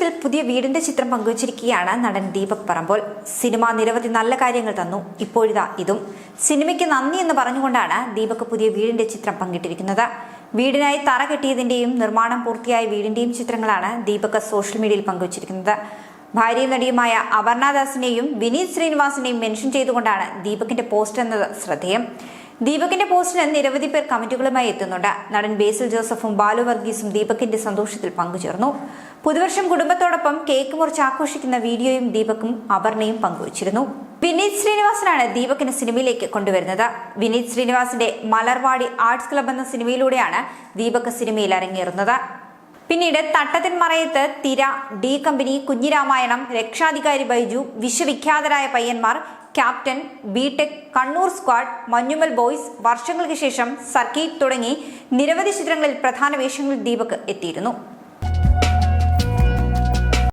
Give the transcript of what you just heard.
Social പുതിയ വീടിന്റെ ചിത്രം പങ്കുവച്ചിരിക്കുകയാണ് നടൻ ദീപക് പറമ്പോൾ. സിനിമ നിരവധി നല്ല കാര്യങ്ങൾ തന്നു, ഇപ്പോഴിതാ ഇതും. സിനിമയ്ക്ക് നന്ദി എന്ന് പറഞ്ഞുകൊണ്ടാണ് ദീപക് പുതിയ വീടിന്റെ ചിത്രം പങ്കിട്ടിരിക്കുന്നത്. വീടിനായി തറ കെട്ടിയതിന്റെയും നിർമ്മാണം പൂർത്തിയായ വീടിന്റെയും ചിത്രങ്ങളാണ് ദീപക് സോഷ്യൽ മീഡിയയിൽ പങ്കുവച്ചിരിക്കുന്നത്. ഭാര്യയും നടിയുമായ അപർണ ദാസിനെയും വിനീത് ശ്രീനിവാസിനെയും മെൻഷൻ ചെയ്തുകൊണ്ടാണ് ദീപകിന്റെ പോസ്റ്റ് എന്നത് ശ്രദ്ധേയം. ദീപകിന്റെ പോസ്റ്റിന് നിരവധി പേർ കമന്റുകളുമായി എത്തുന്നുണ്ട്. നടൻ ബേസിൽ ജോസഫും ബാലു വർഗീസും ദീപകിന്റെ സന്തോഷത്തിൽ പങ്കുചേർന്നു. പുതുവർഷം കുടുംബത്തോടൊപ്പം കേക്ക് മുറിച്ച് ആഘോഷിക്കുന്ന വീഡിയോയും ദീപകും അപർണയും പങ്കുവച്ചിരുന്നു. വിനീത് ശ്രീനിവാസനാണ് ദീപകിനെ സിനിമയിലേക്ക് കൊണ്ടുവരുന്നത്. വിനീത് ശ്രീനിവാസിന്റെ മലർവാടി ആർട്സ് ക്ലബ് എന്ന സിനിമയിലൂടെയാണ് ദീപക് സിനിമയിൽ അരങ്ങേറുന്നത്. പിന്നീട് തട്ടത്തിൻ മറയത്ത്, തിര, D company, Kunjiramayanam, Rakshadhikari Baiju, Vishwavikhyatharaya Payyanmar, captain, BTech, Kannur squad, Manjummel boys, Varshangalkku Shesham circuit തുടങ്ങി നിരവധി ചിത്രങ്ങളിൽ പ്രധാന വേഷങ്ങളിൽ ദീപക് എത്തിയിരുന്നു.